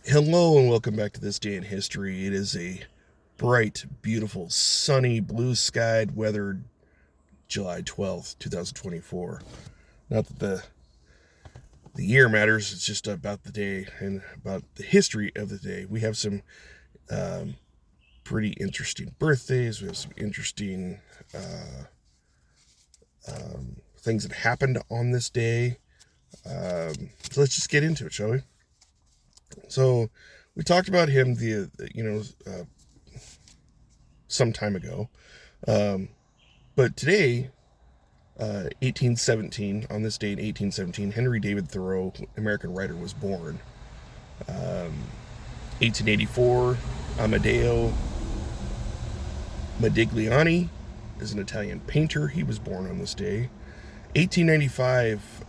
Hello and welcome back to This Day in History. It is a bright, beautiful, sunny, blue-skied, weathered July 12th, 2024. Not that the year matters, it's just about the day and about the history of the day. We have some um, pretty interesting birthdays. We have some interesting things that happened on this day. So let's just get into it, shall we? So we talked about him some time ago. Um, but today, 1817, on this date, 1817, Henry David Thoreau, American writer, was born. 1884, Amadeo Modigliani is an Italian painter. He was born on this day. 1895,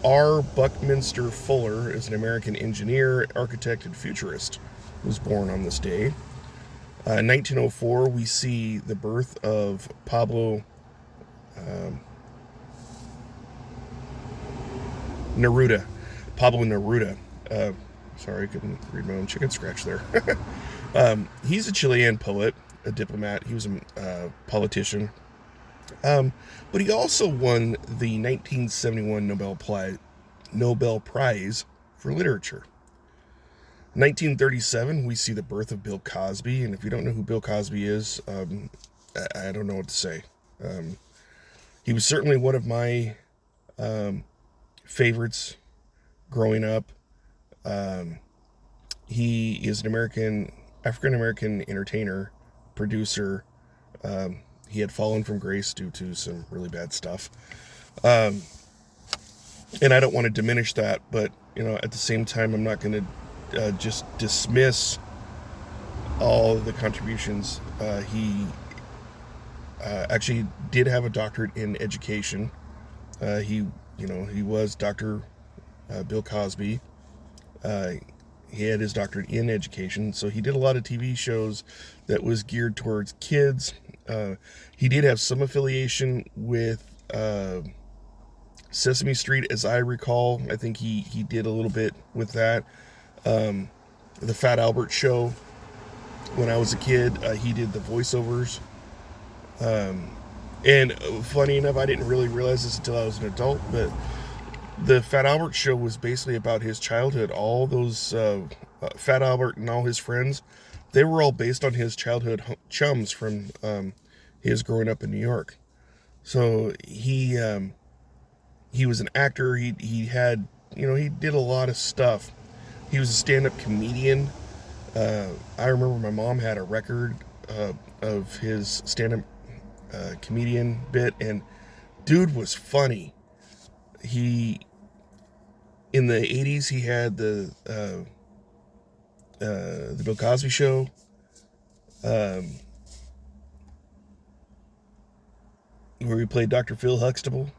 R. Buckminster Fuller is an American engineer, architect, and futurist. Was born on this day. 1904, we see the birth of Pablo Neruda. Pablo Neruda. Sorry, I couldn't read my own chicken scratch there. He's a Chilean poet, a diplomat. He was a politician. Um, but he also won the 1971 Nobel Prize for Literature. 1937, we see the birth of Bill Cosby. And if you don't know who Bill Cosby is, I don't know what to say. Um, he was certainly one of my favorites growing up. Um, he is an African American entertainer, producer. He had fallen from grace due to some really bad stuff. Um, and I don't want to diminish that, but at the same time, I'm not going to just dismiss all of the contributions. He actually did have a doctorate in education. He was Dr. Bill Cosby. Uh, he had his doctorate in education, so he did a lot of TV shows that was geared towards kids. He did have some affiliation with Sesame Street, as I recall. I think he did a little bit with that. Um, the Fat Albert Show. When I was a kid, he did the voiceovers. Um, and funny enough, I didn't really realize this until I was an adult, but the Fat Albert Show was basically about his childhood. All those Fat Albert and all his friends, they were all based on his childhood chums from his growing up in New York. So he was an actor. He had he did a lot of stuff. He was a stand-up comedian. I remember my mom had a record of his stand-up comedian bit, and dude was funny. He In the 80s he had the Bill Cosby Show, um, where he played Dr. Phil Huxtable.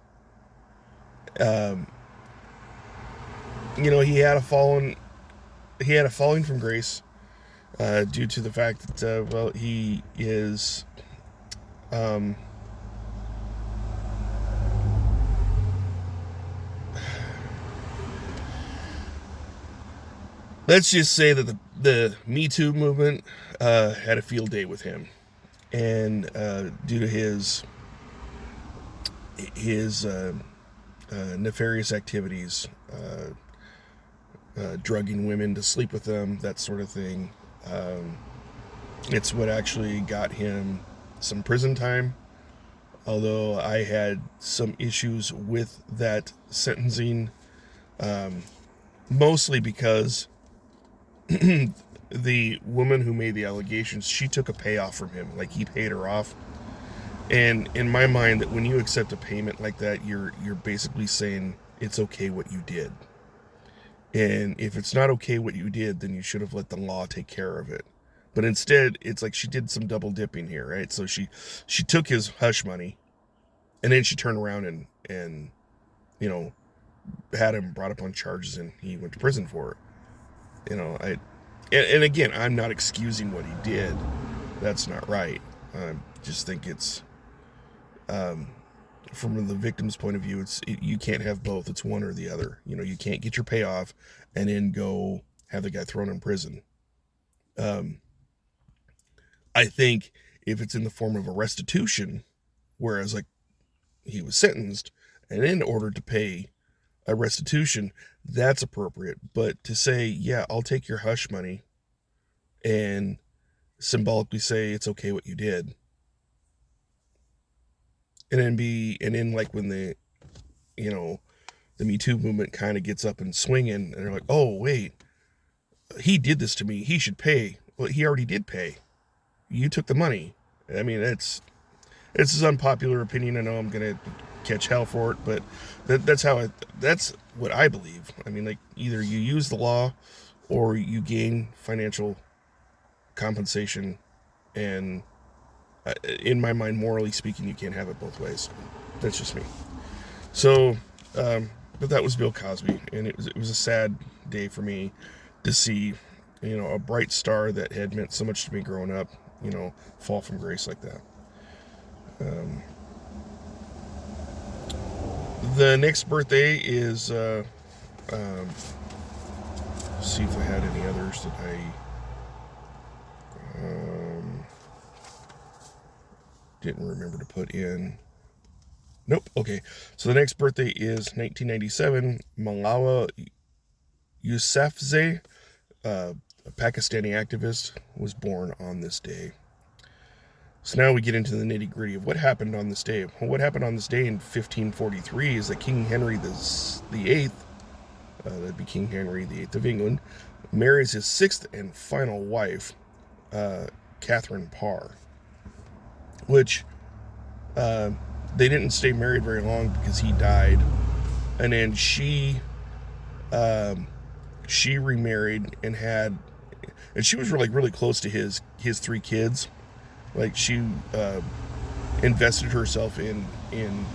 Um, he had a falling from grace due to the fact that he is um, let's just say that the Me Too movement had a field day with him, and due to his nefarious activities, drugging women to sleep with them, that sort of thing. Um, it's what actually got him some prison time. Although I had some issues with that sentencing, um, mostly because the woman who made the allegations, she took a payoff from him, like he paid her off. And in my mind, that when you accept a payment like that, you're basically saying it's okay what you did. And if it's not okay what you did, then you should have let the law take care of it. But instead, it's like she did some double dipping here, right? So she took his hush money, and then she turned around and you know had him brought up on charges, and he went to prison for it. I and again, I'm not excusing what he did. That's not right. I just think it's um, from the victim's point of view, you can't have both. It's one or the other. You can't get your payoff and then go have the guy thrown in prison. I think if it's in the form of a restitution, whereas like he was sentenced and then ordered to pay a restitution, that's appropriate. But to say, yeah, I'll take your hush money and symbolically say it's okay what you did, and then like when the Me Too movement kind of gets up and swinging, and they're like, oh wait, he did this to me, he should pay. Well, he already did pay. You took the money. I mean, it's an unpopular opinion. I know I'm gonna catch hell for it, but that's what I believe. I mean, like, either you use the law or you gain financial compensation, and in my mind, morally speaking, you can't have it both ways. That's just me. So, but that was Bill Cosby, and it was a sad day for me to see, a bright star that had meant so much to me growing up, fall from grace like that. The next birthday is, see if I had any others that I didn't remember to put in. Nope. Okay. So the next birthday is 1997. Malala Yousafzai, a Pakistani activist, was born on this day. So now we get into the nitty-gritty of what happened on this day. Well, what happened on this day in 1543 is that King Henry VIII, that'd be King Henry VIII of England, marries his sixth and final wife, Catherine Parr, which they didn't stay married very long because he died, and then she remarried and she was really close to his three kids. Like, she invested herself in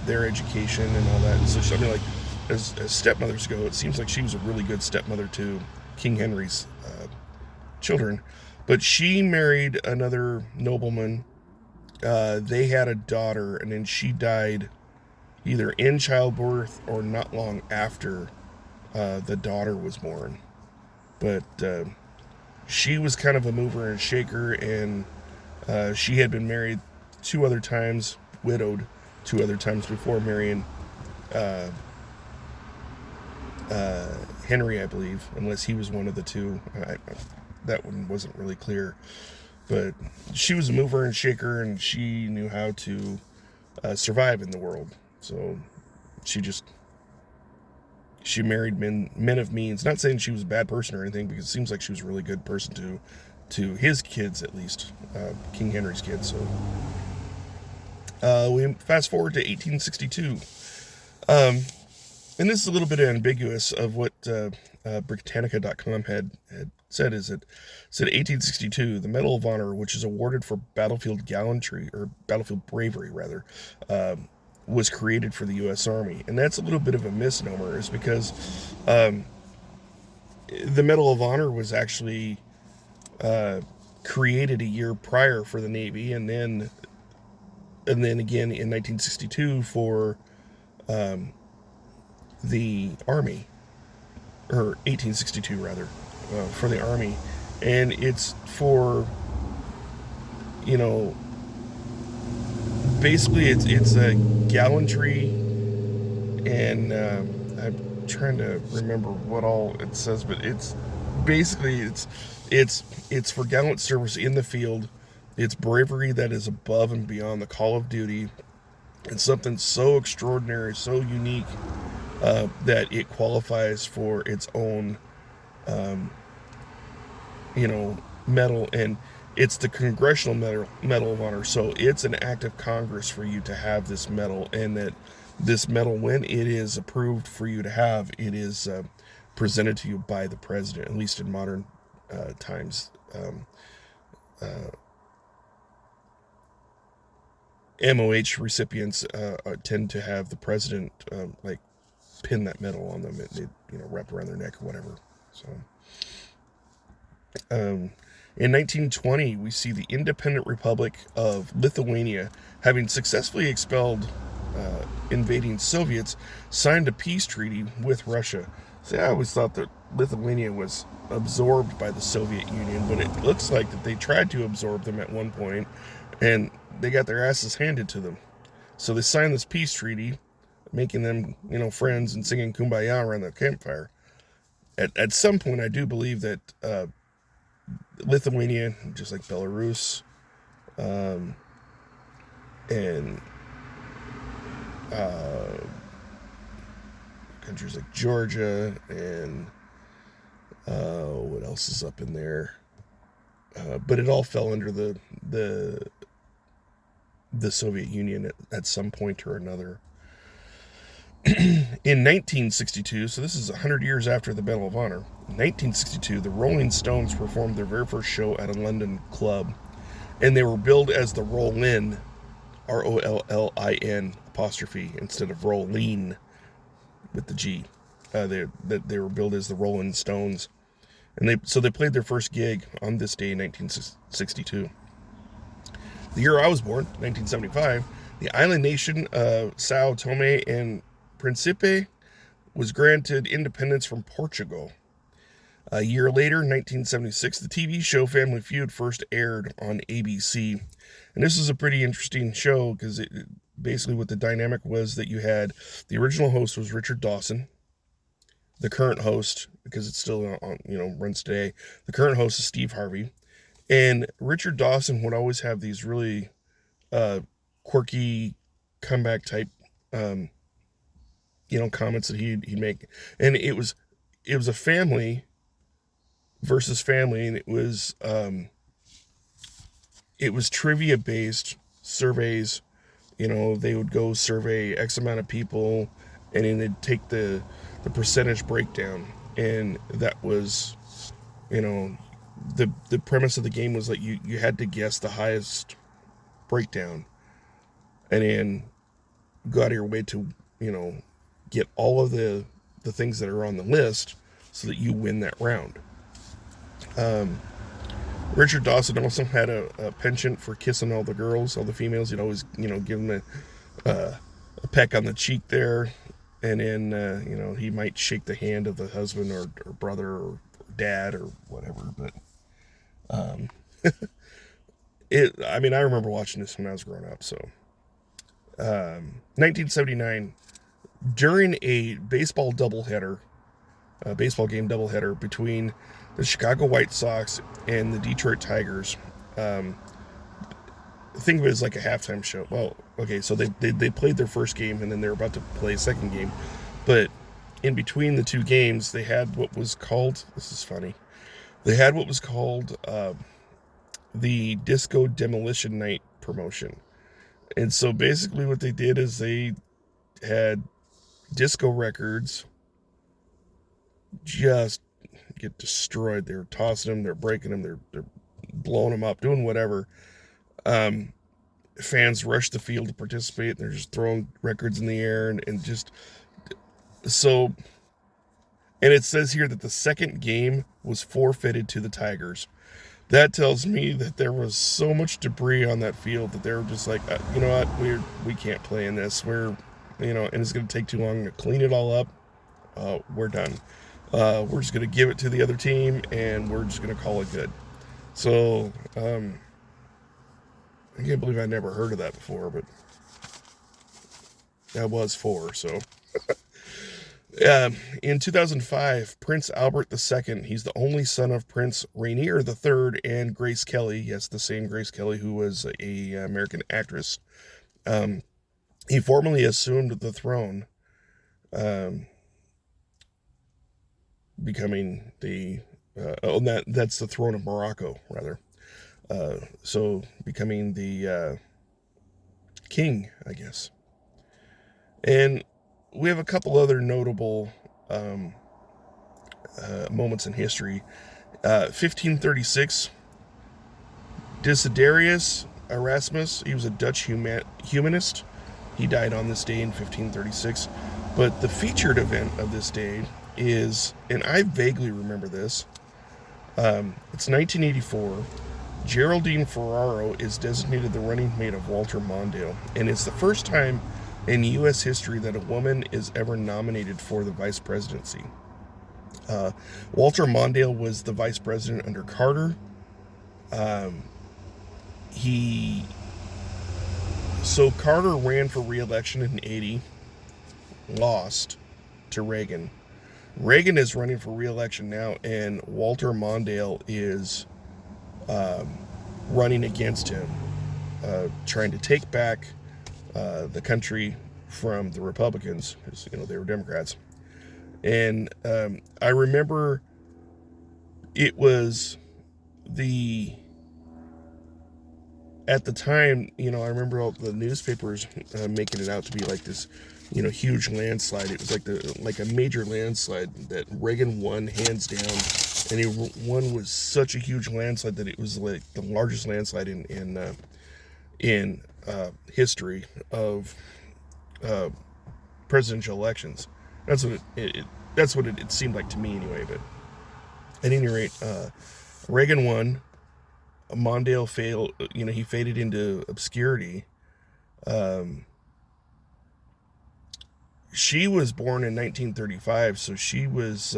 their education and all that. And so, I mean, like, as stepmothers go, it seems like she was a really good stepmother to King Henry's children. But she married another nobleman. They had a daughter, and then she died either in childbirth or not long after the daughter was born. But she was kind of a mover and shaker, and she had been married 2 other times, widowed 2 other times before marrying Henry, I believe, unless he was one of the 2. That one wasn't really clear. But she was a mover and shaker, and she knew how to survive in the world. So she married men of means. Not saying she was a bad person or anything, because it seems like she was a really good person to his kids, at least, King Henry's kids. So we fast forward to 1862. And this is a little bit ambiguous of what Britannica.com had said. Is it said 1862, the Medal of Honor, which is awarded for battlefield gallantry, or battlefield bravery rather, was created for the U.S. Army. And that's a little bit of a misnomer, is because the Medal of Honor was actually created a year prior for the Navy, and then again in 1962 for the Army, or 1862 rather, for the Army. And it's for, basically it's a gallantry, and I'm trying to remember what all it says, but it's basically it's for gallant service in the field. It's bravery that is above and beyond the call of duty. It's something so extraordinary, so unique, that it qualifies for its own medal. And it's the Congressional Medal of Honor. So it's an act of Congress for you to have this medal, and that this medal, when it is approved for you to have, it is presented to you by the president, at least in modern times. MOH recipients tend to have the president pin that medal on them, wrapped around their neck or whatever. So, in 1920, we see the independent Republic of Lithuania, having successfully expelled invading Soviets, signed a peace treaty with Russia. See, I always thought that Lithuania was absorbed by the Soviet Union, but it looks like that they tried to absorb them at one point, and they got their asses handed to them. So they signed this peace treaty, making them, friends and singing "Kumbaya" around the campfire. At some point, I do believe that Lithuania, just like Belarus, and countries like Georgia, and what else is up in there? But it all fell under the Soviet Union at some point or another. In 1962, so this is 100 years after the Medal of Honor, in 1962, the Rolling Stones performed their very first show at a London club, and they were billed as the Rollin, Rollin apostrophe, instead of Rolling with the G. They were billed as the Rolling Stones, and they played their first gig on this day in 1962. The year I was born, 1975, the island nation of Sao Tome and Principe was granted independence from Portugal. A year later, 1976, the TV show Family Feud first aired on ABC. And this is a pretty interesting show because basically what the dynamic was that you had, the original host was Richard Dawson. The current host, because it's still runs today, the current host is Steve Harvey. And Richard Dawson would always have these really quirky comeback type comments that he'd make. And it was a family versus family, and it was trivia based surveys. They would go survey X amount of people, and then they'd take the percentage breakdown, and that was, the premise of the game was that you had to guess the highest breakdown, and then go out of your way to get all of the things that are on the list so that you win that round. Richard Dawson also had a penchant for kissing all the girls, all the females. He'd always, give them a peck on the cheek there, and then, he might shake the hand of the husband or brother or dad or whatever. But I remember watching this when I was growing up. So, 1979, during a baseball game doubleheader between the Chicago White Sox and the Detroit Tigers. Think of it as like a halftime show. Well, okay, so they played their first game, and then they were about to play a second game. But in between the two games, they had what was called, this is funny, they had what was called the Disco Demolition Night promotion. And so basically what they did is they had disco records just get destroyed. They're tossing them, they're breaking them, they're blowing them up, doing whatever. Fans rush the field to participate. They're just throwing records in the air and just so. And it says here that the second game was forfeited to the Tigers. That tells me that there was so much debris on that field that they were just like, you know what, we can't play in this. And it's going to take too long to clean it all up. We're done. We're just going to give it to the other team, and we're just going to call it good. So, I can't believe I never heard of that before, but that was 4, so. In 2005, Prince Albert II, he's the only son of Prince Rainier III and Grace Kelly. Yes, the same Grace Kelly who was a American actress. He formally assumed the throne, becoming that's the throne of Morocco, rather. So becoming the king, I guess. And we have a couple other notable moments in history. 1536, Desiderius Erasmus, he was a Dutch humanist. He died on this day in 1536. But the featured event of this day is, and I vaguely remember this, it's 1984. Geraldine Ferraro is designated the running mate of Walter Mondale, and it's the first time in U.S. history that a woman is ever nominated for the vice presidency. Walter Mondale was the vice president under Carter. Um, he so Carter ran for re-election in '80, lost to Reagan. Reagan is running for re-election now, and Walter Mondale is running against him, trying to take back the country from the Republicans, because they were Democrats. And I remember it was at the time, I remember all the newspapers making it out to be like this, huge landslide. It was like a major landslide that Reagan won hands down, and he won was such a huge landslide that it was like the largest landslide in history of presidential elections. That's what it seemed like to me anyway. But at any rate, Reagan won. Mondale failed. He faded into obscurity. She was born in 1935, so she was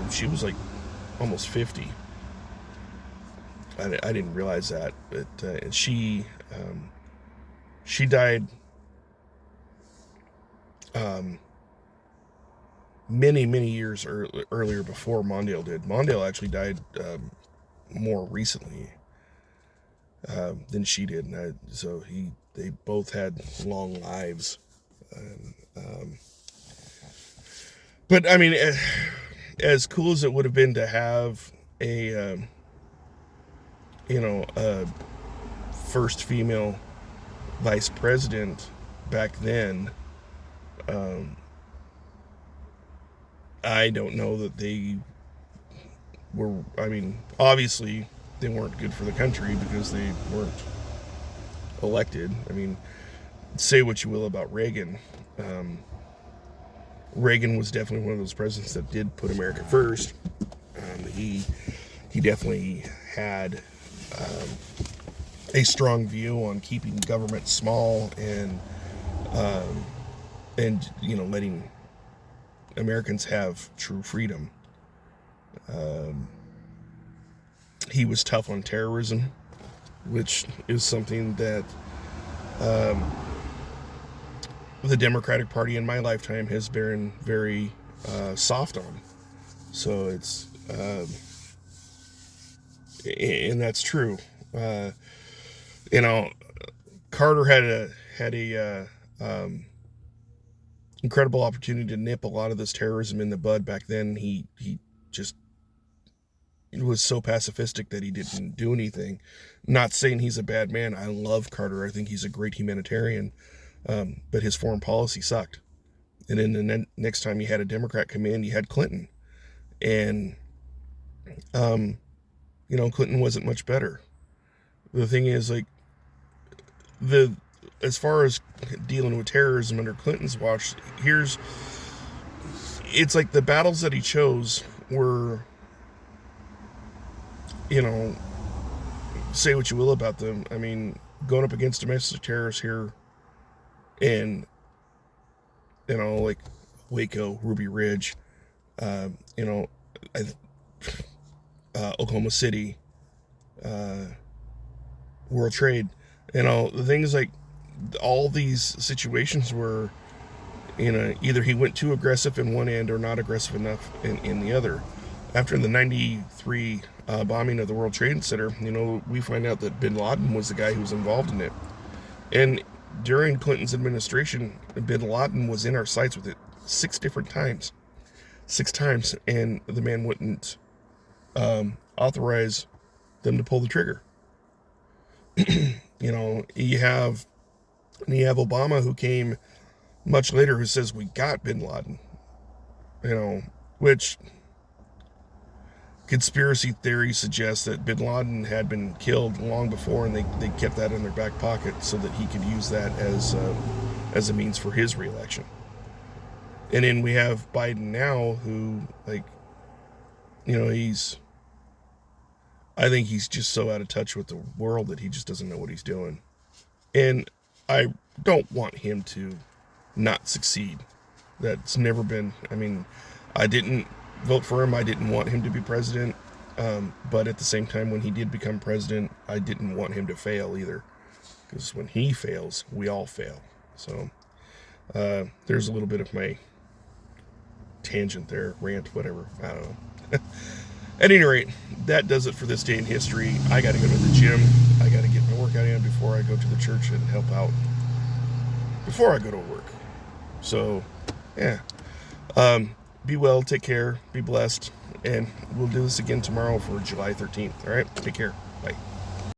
she was like almost 50. I didn't realize that, but she died many years earlier before Mondale did. Mondale actually died more recently than she did, and so they both had long lives. But I mean, as cool as it would have been to have a first female vice president back then, I don't know that they were. I mean, obviously they weren't good for the country because they weren't elected. I mean, say what you will about Reagan. Reagan was definitely one of those presidents that did put America first. He definitely had a strong view on keeping government small and letting Americans have true freedom. He was tough on terrorism, which is something that the Democratic Party in my lifetime has been very soft on. So it's and that's true. Carter had a incredible opportunity to nip a lot of this terrorism in the bud back then. He just was so pacifistic that he didn't do anything. Not saying he's a bad man. I love Carter. I think he's a great humanitarian. But his foreign policy sucked. And then the next time you had a Democrat come in, you had Clinton. And, Clinton wasn't much better. The thing is, as far as dealing with terrorism under Clinton's watch, it's like the battles that he chose were, say what you will about them. I mean, going up against domestic terrorists here in, like Waco, Ruby Ridge, Oklahoma City, World Trade, the things like all these situations were, either he went too aggressive in one end or not aggressive enough in the other. After the 93 bombing of the World Trade Center, we find out that bin Laden was the guy who was involved in it. And during Clinton's administration, bin Laden was in our sights with it 6 times, and the man wouldn't authorize them to pull the trigger. You have Obama, who came much later, who says we got bin Laden, which conspiracy theory suggests that bin Laden had been killed long before, and they kept that in their back pocket so that he could use that as a means for his reelection. And then we have Biden now, who, I think he's just so out of touch with the world that he just doesn't know what he's doing. And I don't want him to not succeed. That's never been. I mean, I didn't vote for him. I didn't want him to be president. But at the same time, when he did become president, I didn't want him to fail either. Because when he fails, we all fail. So there's a little bit of my tangent there, rant, whatever. I don't know. At any rate, that does it for this day in history. I got to go to the gym. I got to get my workout in before I go to the church and help out before I go to work. So, yeah. Be well, take care, be blessed, and we'll do this again tomorrow for July 13th. All right? Take care. Bye.